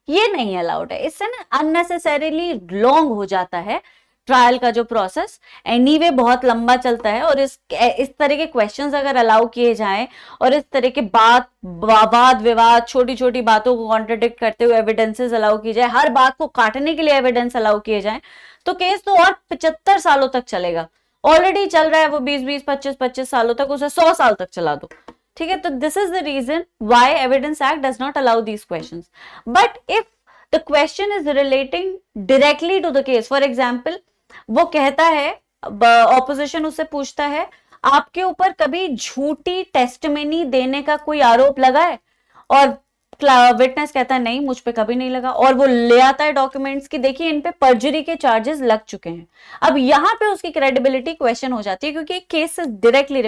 [SPEAKER 1] ये नहीं अलाउड है, इससे ना अननेसेसरीली लॉन्ग हो जाता है ट्रायल का जो प्रोसेस, एनीवे बहुत लंबा चलता है। और इस तरह के क्वेश्चंस अगर अलाउ किए जाएं और इस तरह के वाद विवाद, छोटी छोटी बातों को कॉन्ट्रडिक्ट करते हुए एविडेंसेस अलाउ की जाए, हर बात को काटने के लिए एविडेंस अलाउ किए जाएं, तो केस तो और 75 सालों तक चलेगा। ऑलरेडी चल रहा है वो 20-20, 25-25 सालों तक, उसे 100 साल तक चला दो। ठीक है, तो this is the reason why evidence act does not allow these questions. But if the question is relating directly to the case, for example वो कहता है, ऑपोजिशन उससे पूछता है आपके ऊपर कभी झूठी टेस्टिमनी देने का कोई आरोप लगा है, और विटनेस कहता है नहीं मुझ पे कभी नहीं लगा, और वो ले आता है डॉक्यूमेंट्स की देखिए इन पे परजुरी के चार्जेस लग चुके हैं। अब यहाँ पे उसकी क्रेडिबिलिटी क्वेश्चन हो जाती है क्योंकि केस से डायरेक्टली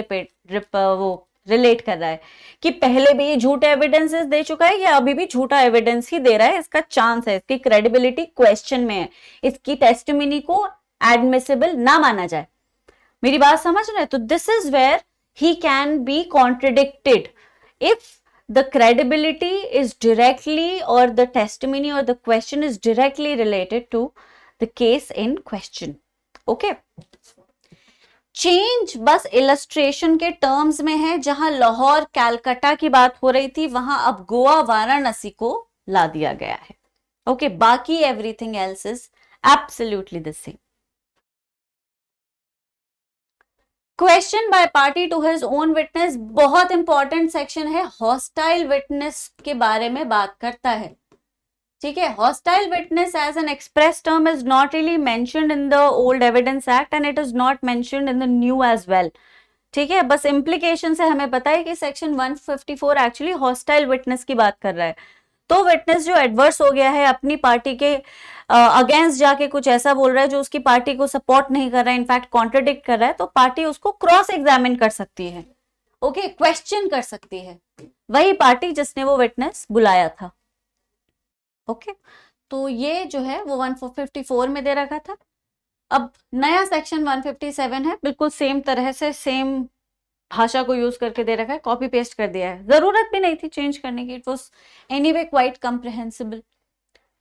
[SPEAKER 1] वो रिलेट कर रहा है कि पहले भी ये झूठे एविडेंसेस दे चुका है या अभी भी झूठा एविडेंस ही दे रहा है, इसका चांस है, इसकी क्रेडिबिलिटी क्वेश्चन में है, इसकी टेस्टिमनी को एडमिसिबल ना माना जाए। मेरी बात समझ रहे हैं? तो this is where he can be contradicted if the credibility is directly, or the testimony or the question is directly related to the case in question. Okay, change बस इलस्ट्रेशन के टर्म्स में है, जहां लाहौर कैलकाटा की बात हो रही थी वहां अब गोवा वाराणसी को ला दिया गया है। ओके, बाकी everything else is absolutely the same. Question by party to his own witness, बहुत इंपॉर्टेंट सेक्शन है, हॉस्टाइल विटनेस के बारे में बात करता है। ठीक है, hostile witness as an express term is not really mentioned in the old evidence act and it is not mentioned in the new as well. ठीक है, बस इम्प्लीकेशन से हमें पता है कि सेक्शन 154 एक्चुअली हॉस्टाइल विटनेस की बात कर रहा है। तो विटनेस जो एडवर्स हो गया है, अपनी पार्टी के अगेंस्ट जाके कुछ ऐसा बोल रहा है जो उसकी पार्टी को सपोर्ट नहीं कर रहा है, इनफैक्ट कॉन्ट्रडिक्ट कर रहा है, तो पार्टी उसको क्रॉस एग्जामिन कर सकती है। ओके, क्वेश्चन कर सकती है वही पार्टी जिसने वो विटनेस बुलाया था। ओके, तो ये जो है वो 154 में दे रखा था। अब नया सेक्शन 157 है, बिल्कुल सेम तरह से सेम भाषा को यूज करके दे रखा है, कॉपी पेस्ट कर दिया है, जरूरत भी नहीं थी चेंज करने की, it was anyway quite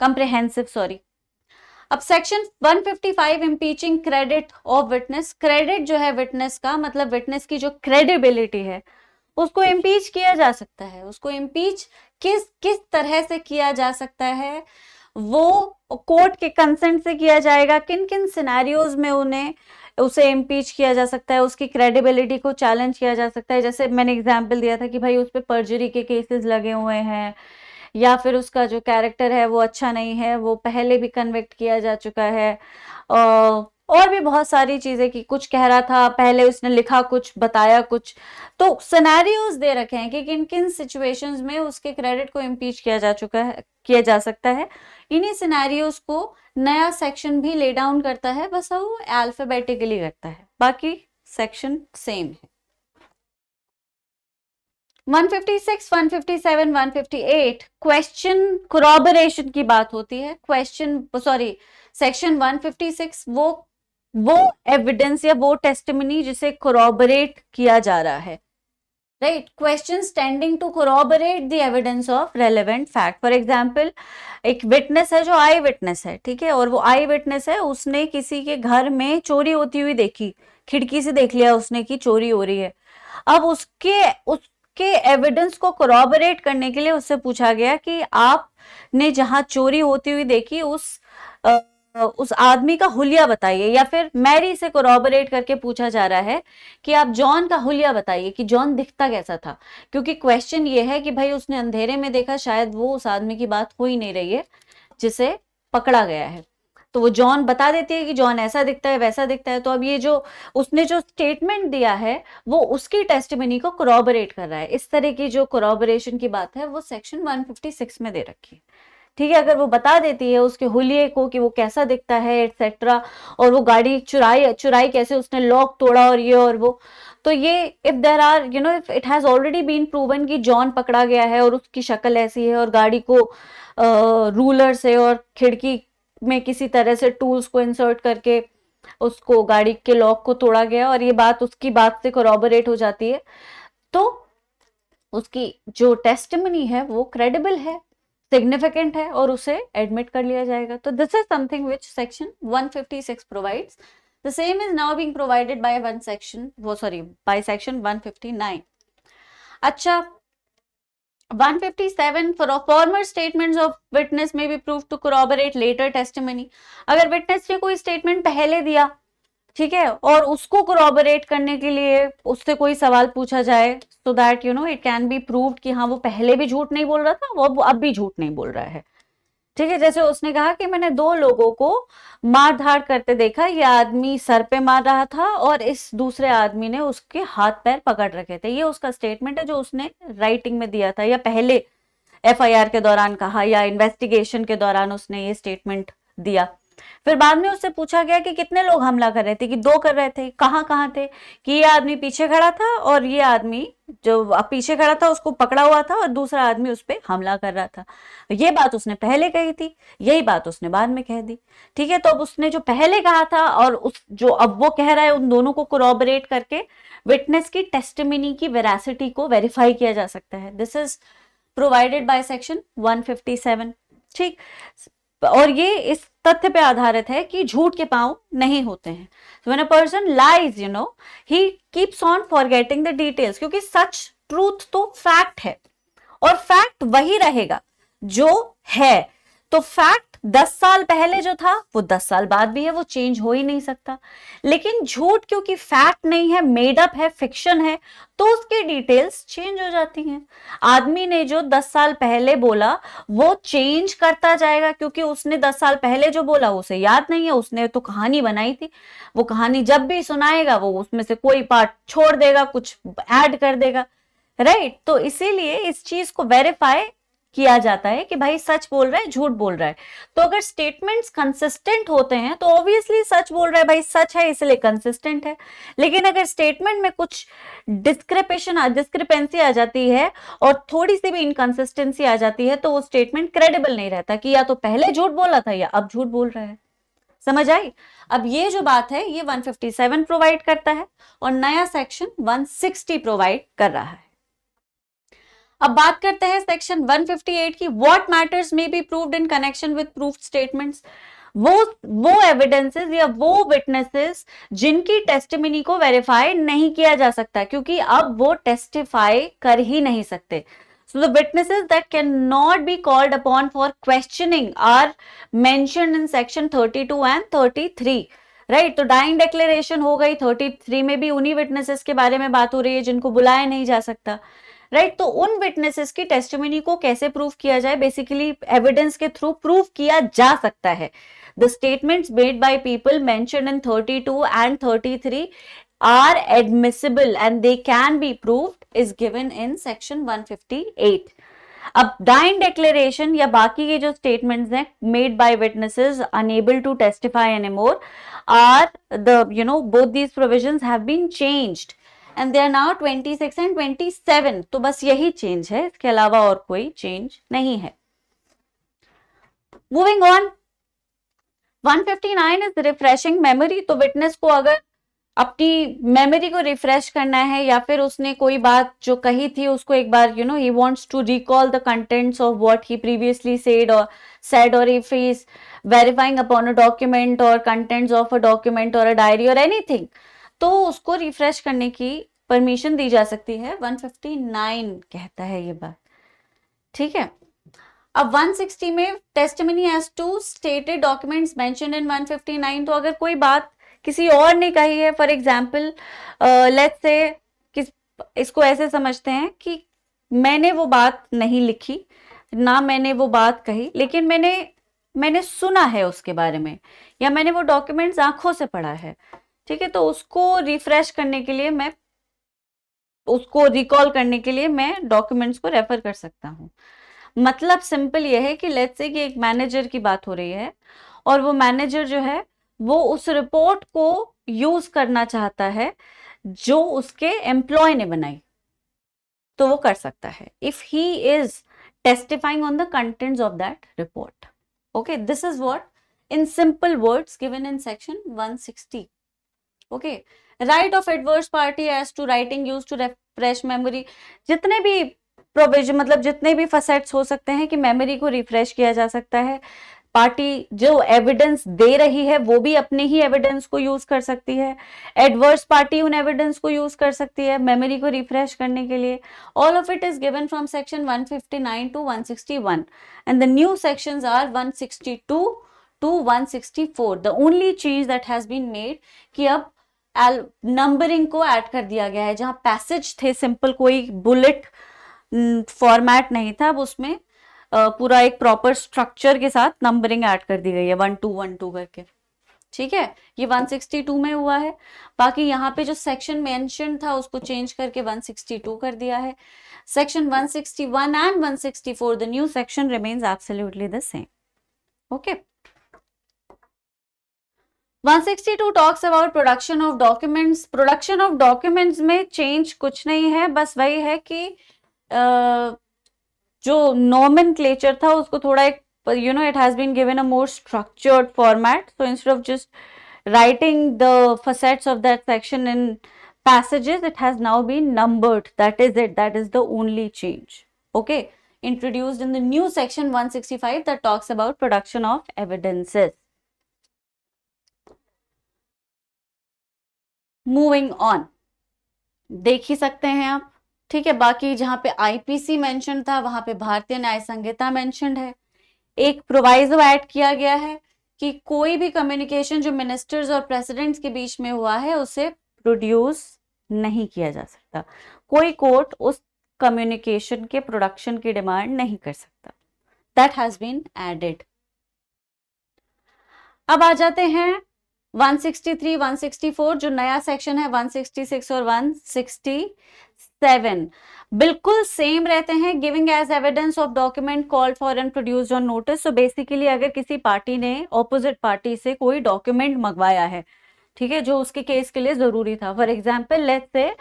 [SPEAKER 1] comprehensive sorry. अब section 155 impeaching credit of witness, credit जो है विटनेस का मतलब विटनेस की जो क्रेडिबिलिटी है उसको इम्पीच किया जा सकता है। उसको इम्पीच किस तरह से किया जा सकता है वो कोर्ट के कंसेंट से किया जाएगा, किन किन सिनेरियोज में उसे इम्पीच किया जा सकता है, उसकी क्रेडिबिलिटी को चैलेंज किया जा सकता है। जैसे मैंने एग्जांपल दिया था कि भाई उस पर पर्जरी के केसेस लगे हुए हैं, या फिर उसका जो कैरेक्टर है वो अच्छा नहीं है, वो पहले भी कन्विक्ट किया जा चुका है, और भी बहुत सारी चीजें कि कुछ कह रहा था पहले, उसने लिखा कुछ, बताया कुछ। तो सिनेरियोज दे रखे हैं कि किन किन सिचुएशंस में उसके क्रेडिट को इम्पीच किया जा सकता है। इन्हीं सिनेरियोज को नया सेक्शन भी ले डाउन करता है, बस वो अल्फाबेटिकली करता है, बाकी सेक्शन सेम है। 156, 157, 158 क्वेश्चन कोरॉबरेशन की बात होती है। सेक्शन 156 वो एविडेंस या वो टेस्टिमनी जिसे कोरॉबरेट किया जा रहा है, right. Questions tending to corroborate the evidence of relevant fact. For example, एक विटनेस है जो आई विटनेस है, ठीक है, और वो आई विटनेस है, उसने किसी के घर में चोरी होती हुई देखी, खिड़की से देख लिया उसने कि चोरी हो रही है। अब उसके एविडेंस को कोरॉबरेट करने के लिए उससे पूछा गया कि आपने जहां चोरी होती हुई देखी उस आदमी का हुलिया बताइए, या फिर मैरी से कोरॉबरेट करके पूछा जा रहा है कि आप जॉन का हुलिया बताइए कि जॉन दिखता कैसा था, क्योंकि क्वेश्चन ये है कि भाई उसने अंधेरे में देखा, शायद वो उस आदमी की बात हो ही नहीं रही है जिसे पकड़ा गया है, तो वो जॉन बता देती है कि जॉन ऐसा दिखता है वैसा दिखता है। तो अब ये जो उसने जो स्टेटमेंट दिया है वो उसकी टेस्टिमनी को कोरॉबरेट कर रहा है। इस तरह की जो कोरॉबरेशन की बात है वो सेक्शन 156 में दे रखी है, ठीक है। अगर वो बता देती है उसके हुलिये को कि वो कैसा दिखता है एटसेट्रा, और वो गाड़ी चुराई कैसे, उसने लॉक तोड़ा और ये और वो, तो ये if there are if it has already been proven कि जॉन पकड़ा गया है और उसकी शक्ल ऐसी है और गाड़ी को रूलर से और खिड़की में किसी तरह से टूल्स को इंसर्ट करके उसको गाड़ी के लॉक को तोड़ा गया, और ये बात उसकी बात से कोरॉबरेट हो जाती है, तो उसकी जो टेस्टिमनी है वो क्रेडिबल है, सिग्निफिकेंट है, और उसे एडमिट कर लिया जाएगा। तो this is something which section 156 provides. The same is now being provided by by section 159। अच्छा, 157 for former statements of witness may be proved to corroborate later testimony। अगर विटनेस ने कोई स्टेटमेंट पहले दिया, ठीक है, और उसको कोरॉबरेट करने के लिए उससे कोई सवाल पूछा जाए, so that it can be proved कि हाँ वो पहले भी झूठ नहीं बोल रहा था, वो अब भी झूठ नहीं बोल रहा है, ठीक है। जैसे उसने कहा कि मैंने 2 लोगों को मार धाड़ करते देखा, ये आदमी सर पे मार रहा था और इस दूसरे आदमी ने उसके हाथ पैर पकड़ रखे थे। ये उसका स्टेटमेंट है जो उसने राइटिंग में दिया था, या पहले एफआईआर के दौरान कहा, या इन्वेस्टिगेशन के दौरान उसने ये स्टेटमेंट दिया। फिर बाद में उससे पूछा गया कि कितने लोग हमला कर रहे थे, कि 2 कर रहे थे, कहाँ थे, कि ये आदमी पीछे खड़ा था और ये आदमी जो पीछे खड़ा था उसको पकड़ा हुआ था और दूसरा आदमी उस पर हमला कर रहा था। ये बात उसने पहले कही थी, यही बात उसने बाद में कह दी, ठीक है। तो अब उसने जो पहले कहा था और जो अब वो कह रहा है, उन दोनों को कोरॉबरेट करके विटनेस की टेस्टिमनी की वेरासिटी को वेरीफाई किया जा सकता है। This is provided by section 157, ठीक। और ये इस तथ्य पे आधारित है कि झूठ के पांव नहीं होते हैं। So when a person lies, he keeps on forgetting the details, क्योंकि सच, ट्रूथ तो फैक्ट है और फैक्ट वही रहेगा जो है। तो फैक्ट 10 साल पहले जो था वो 10 साल बाद भी है, वो चेंज हो ही नहीं सकता। लेकिन झूठ क्योंकि फैक्ट नहीं है, मेड अप है, फिक्शन है, तो उसकी डिटेल्स चेंज हो जाती हैं। आदमी ने जो 10 साल पहले बोला वो चेंज करता जाएगा, क्योंकि उसने 10 साल पहले जो बोला उसे याद नहीं है, उसने तो कहानी बनाई थी, वो कहानी जब भी सुनाएगा वो उसमें से कोई पार्ट छोड़ देगा, कुछ ऐड कर देगा, राइट। तो इसीलिए इस चीज को वेरीफाई किया जाता है कि भाई सच बोल रहा है, झूठ बोल रहा है। तो अगर स्टेटमेंट्स कंसिस्टेंट होते हैं तो ऑब्वियसली सच बोल रहा है, भाई सच है इसलिए कंसिस्टेंट है। लेकिन अगर स्टेटमेंट में कुछ डिस्क्रिपेंसी आ जाती है और थोड़ी सी भी इनकंसिस्टेंसी आ जाती है तो वो स्टेटमेंट क्रेडिबल नहीं रहता, कि या तो पहले झूठ बोला था या अब झूठ बोल रहा है। समझ आई? अब ये जो बात है ये 157 प्रोवाइड करता है और नया सेक्शन 160 प्रोवाइड कर रहा है। अब बात करते हैं सेक्शन 158 की, what matters may be proved in connection with proofed statements. वो एविडेंसेस या वो विटनेसेस जिनकी टेस्टिमनी को वेरीफाई नहीं किया जा सकता, क्योंकि अब वो टेस्टिफाई कर ही नहीं सकते। So the witnesses that cannot be called upon for questioning are mentioned in section 32 and 33. Right, तो डाइंग डिक्लेरेशन हो गई, 33 में भी उन्हीं विटनेसेस के बारे में बात हो रही है जिनको बुलाया नहीं जा सकता। राइट, तो उन विटनेसेस की टेस्टिमनी को कैसे प्रूव किया जाए, बेसिकली एविडेंस के थ्रू प्रूव किया जा सकता है। The statements made by people mentioned in 32 and 33 are admissible and they can be proved is given in section 158. अब डाइंग डिक्लेरेशन या बाकी के जो स्टेटमेंट्स हैं made by witnesses unable to testify anymore are the both these provisions have been changed and they are now 26 and 27. तो बस यही change है, इसके अलावा और कोई चेंज नहीं है। Moving on, 159 is refreshing memory. तो विटनेस को अगर अपनी मेमोरी को रिफ्रेश करना है या फिर उसने कोई बात जो कही थी उसको एक बार he wants to recall the contents of what he previously said or if he is verifying upon a document or contents of a document or a diary or anything, तो उसको रिफ्रेश करने की परमिशन दी जा सकती है। 159 कहता है ये बात, ठीक है। अब 160 में testimony as to stated documents mentioned in 159, तो अगर कोई बात किसी और ने कही है, फॉर एग्जाम्पल लेट्स से इसको ऐसे समझते हैं कि मैंने वो बात नहीं लिखी ना मैंने वो बात कही, लेकिन मैंने सुना है उसके बारे में या मैंने वो डॉक्यूमेंट्स आंखों से पढ़ा है, ठीक है। तो उसको रिफ्रेश करने के लिए मैं उसको रिकॉल करने के लिए मैं डॉक्यूमेंट्स को रेफर कर सकता हूँ। मतलब सिंपल ये है कि लेट्स से कि एक मैनेजर की बात हो रही है और वो मैनेजर जो है वो उस रिपोर्ट को यूज करना चाहता है जो उसके एम्प्लॉय ने बनाई, तो वो कर सकता है if he is testifying on the contents of that report. Okay, this is what in simple words given in section 160। Okay, right of adverse party as to writing use to refresh memory. जितने भी provision मतलब जितने भी फसेट्स हो सकते हैं कि memory को रिफ्रेश किया जा सकता है, पार्टी जो एविडेंस दे रही है वो भी अपने ही एविडेंस को यूज कर सकती है, एडवर्स पार्टी उन एविडेंस को यूज कर सकती है मेमोरी को रिफ्रेश करने के लिए। All of it is given from section 159 to 161 and the new sections are 162 to 164। The only change that has been made कि अब नंबरिंग को ऐड कर दिया गया है। जहां पैसेज थे सिंपल, कोई बुलेट फॉर्मेट नहीं था, अब उसमें पूरा एक प्रॉपर स्ट्रक्चर के साथ नंबरिंग ऐड कर दी गई है 1 2 1 2 करके, ठीक है। ये 162 में हुआ है। बाकी यहाँ पे जो सेक्शन मेंशन था उसको चेंज करके 162 कर दिया है। Section 161 and 164 the new section remains absolutely the same. Okay, 162 talks about production of documents. Production of documents में चेंज कुछ नहीं है, बस वही है कि जो नोमेनक्लेचर था उसको थोड़ा एक it has been given a more structured format, so instead of just writing the facets of that section in passages, it has now been numbered. That is it, that is the only change. Okay, introduced in the new section 165 that talks about production of evidences. Moving on, देख ही सकते हैं आप, ठीक है। बाकी जहां पे IPC mention था वहां पे भारतीय न्याय संहिता मेंशन्ड है। एक प्रोवाइजो ऐड किया गया है कि कोई भी कम्युनिकेशन जो मिनिस्टर्स और प्रेसिडेंट्स के बीच में हुआ है उसे प्रोड्यूस नहीं किया जा सकता। कोई कोर्ट उस कम्युनिकेशन के प्रोडक्शन की डिमांड नहीं कर सकता। That has been added. अब आ जाते हैं 163, 164 जो नया सेक्शन है 166 और 167 बिल्कुल सेम रहते हैं। Giving as evidence of document called for and produced on notice. So basically अगर किसी पार्टी ने ऑपोजिट पार्टी से कोई डॉक्यूमेंट मंगवाया है, ठीक है, जो उसके केस के लिए जरूरी था, for example let's say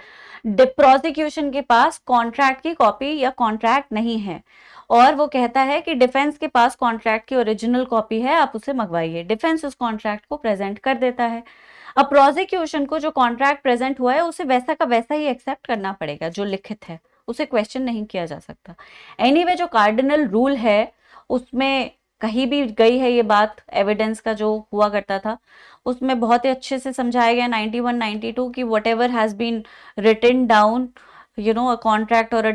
[SPEAKER 1] prosecution के पास कॉन्ट्रैक्ट की कॉपी या कॉन्ट्रैक्ट नहीं है और वो कहता है कि डिफेंस के पास कॉन्ट्रैक्ट की ओरिजिनल कॉपी है, आप उसे मंगवाइए। डिफेंस उस कॉन्ट्रैक्ट को प्रेजेंट कर देता है। अब प्रोसिक्यूशन को जो कॉन्ट्रैक्ट प्रेजेंट हुआ है उसे वैसा का वैसा ही एक्सेप्ट करना पड़ेगा, जो लिखित है उसे क्वेश्चन नहीं किया जा सकता। एनीवे जो कार्डिनल रूल है उसमें कहीं भी गई है ये बात, एविडेंस का जो हुआ करता था उसमें बहुत ही अच्छे से समझाया गया 91, 92 कि whatever has been written down a contract or a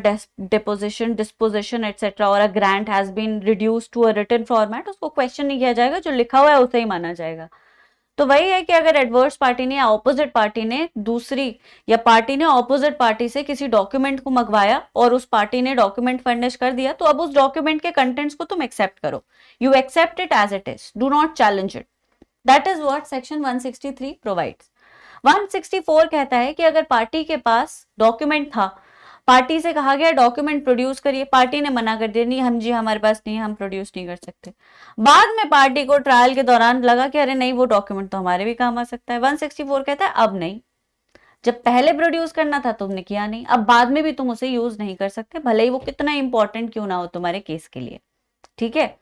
[SPEAKER 1] deposition, disposition, etc. or a grant has been reduced to a written format, उसको क्वेश्चन नहीं किया जाएगा, जो लिखा हुआ है उसे ही माना जाएगा। तो वही है कि अगर एडवर्स पार्टी ने या ऑपोजिट पार्टी ने दूसरी या पार्टी ने ऑपोजिट पार्टी से किसी डॉक्यूमेंट को मंगवाया और उस पार्टी ने डॉक्यूमेंट फर्निश कर दिया, तो अब उस डॉक्यूमेंट के कंटेंट्स को तुम एक्सेप्ट करो, you accept it as it is, do not challenge it. That is what section 163 provides. 164 कहता है कि अगर पार्टी के पास डॉक्यूमेंट था, पार्टी से कहा गया डॉक्यूमेंट प्रोड्यूस करिए, पार्टी ने मना कर दिया, नहीं हम जी हमारे पास नहीं, हम प्रोड्यूस नहीं कर सकते। बाद में पार्टी को ट्रायल के दौरान लगा कि अरे नहीं वो डॉक्यूमेंट तो हमारे भी काम आ सकता है। 164 कहता है अब नहीं, जब पहले प्रोड्यूस करना था तुमने किया नहीं, अब बाद में भी तुम उसे यूज नहीं कर सकते, भले ही वो कितना इंपॉर्टेंट क्यों ना हो तुम्हारे केस के लिए। ठीक है,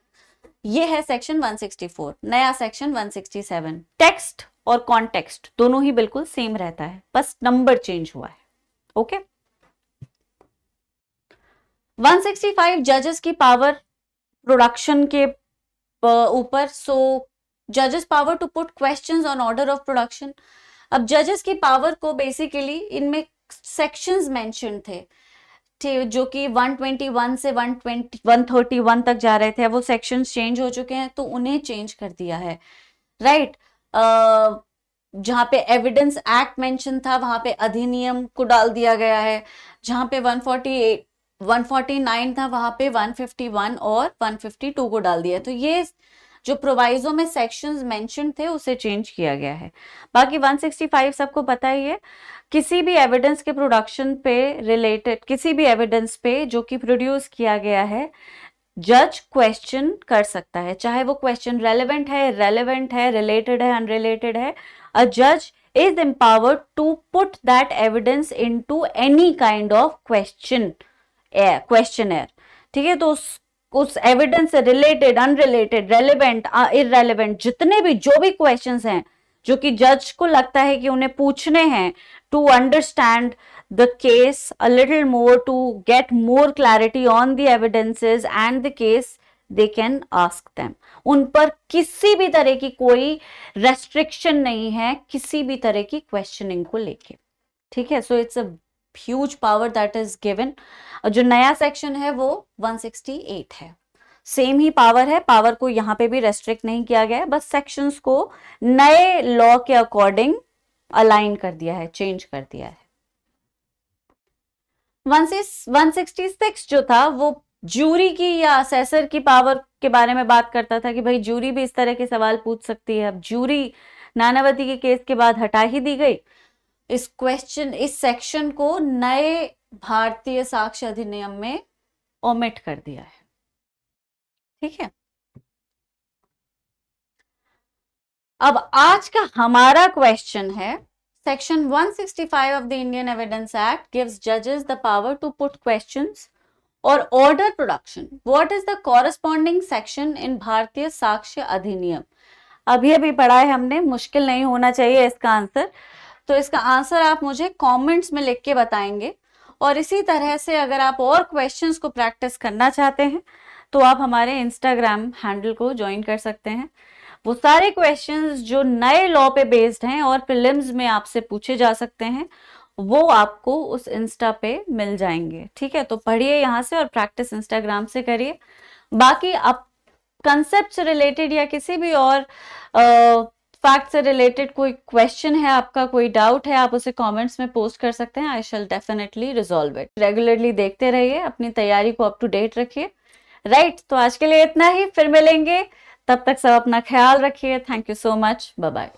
[SPEAKER 1] ये है सेक्शन 164। नया सेक्शन 167, टेक्स्ट और कॉन्टेक्स्ट दोनों ही बिल्कुल सेम रहता है, बस नंबर चेंज हुआ है। ओके। 165 जजेस की पावर प्रोडक्शन के ऊपर। सो जजेस power to put questions on order of production. अब जजेस की पावर को बेसिकली इनमें सेक्शंस मेंशन थे जो कि 121 से 131 तक जा रहे थे, वो सेक्शंस चेंज हो चुके हैं तो उन्हें चेंज कर दिया है। राइट, जहां पे एविडेंस एक्ट मेंशन था वहां पे अधिनियम को डाल दिया गया है, जहां पे 149 था वहां पे 151 और 152 को डाल दिया। तो ये जो प्रोवाइजो में सेक्शंस मेंशन थे उसे चेंज किया गया है। बाकी 165 सबको पता ही है, किसी भी एविडेंस के प्रोडक्शन पे रिलेटेड, किसी भी एविडेंस पे जो कि प्रोड्यूस किया गया है, जज क्वेश्चन कर सकता है, चाहे वो क्वेश्चन रेलेवेंट है, इररेलेवेंट है, रिलेटेड है, अनरिलेटेड है। अ जज is empowered to put that evidence into any kind of questioner. ठीक है, तो उस एविडेंस से रिलेटेड, अनरिलेटेड, रेलेवेंट, इररेलेवेंट जितने भी जो भी क्वेश्चंस हैं जो कि जज को लगता है कि उन्हें पूछने हैं to understand the case a little more, to get more clarity on the evidences and the case, they can ask them. उन पर किसी भी तरह की कोई रेस्ट्रिक्शन नहीं है किसी भी तरह की क्वेश्चनिंग को लेके। ठीक है, so it's a huge power that is given. जो नया सेक्शन है वो 168 है, सेम ही पावर है, पावर को यहां पे भी रेस्ट्रिक्ट नहीं किया गया है, बस सेक्शंस को नए लॉ के अकॉर्डिंग अलाइन कर दिया है, चेंज कर दिया है। 166 जो था वो जूरी की या असेसर की पावर के बारे में बात करता था कि भाई जूरी भी इस तरह के सवाल पूछ सकती है। अब जूरी नानावती के केस के बाद हटा ही दी गई। इस सेक्शन को नए भारतीय साक्ष्य अधिनियम में ओमिट कर दिया है। ठीक है, अब आज का हमारा क्वेश्चन है, section 165 of the Indian evidence act gives जजेस the power to put questions और order production. What is the corresponding section in Bharatiya Sakshya अधिनियम? अभी अभी पढ़ा है हमने, मुश्किल नहीं होना चाहिए इसका आंसर। तो इसका आंसर आप मुझे कमेंट्स में लिख के बताएंगे, और इसी तरह से अगर आप और क्वेश्चंस को प्रैक्टिस करना चाहते हैं तो आप हमारे इंस्टाग्राम हैंडल को ज्वाइन कर सकते हैं। वो सारे क्वेश्चंस जो नए लॉ पे बेस्ड हैं और प्रीलिम्स में आपसे पूछे जा सकते हैं वो आपको उस इंस्टा पे मिल जाएंगे। ठीक है, तो पढ़िए यहाँ से और प्रैक्टिस इंस्टाग्राम से करिए। बाकी आप कंसेप्ट से रिलेटेड या किसी भी और फैक्ट से रिलेटेड कोई क्वेश्चन है आपका, कोई डाउट है, आप उसे कमेंट्स में पोस्ट कर सकते हैं। आई शैल डेफिनेटली रिजॉल्व इट। रेगुलरली देखते रहिए, अपनी तैयारी को अप टू डेट रखिए। राइट, तो आज के लिए इतना ही, फिर मिलेंगे, तब तक सब अपना ख्याल रखिए। Thank you so much, bye bye.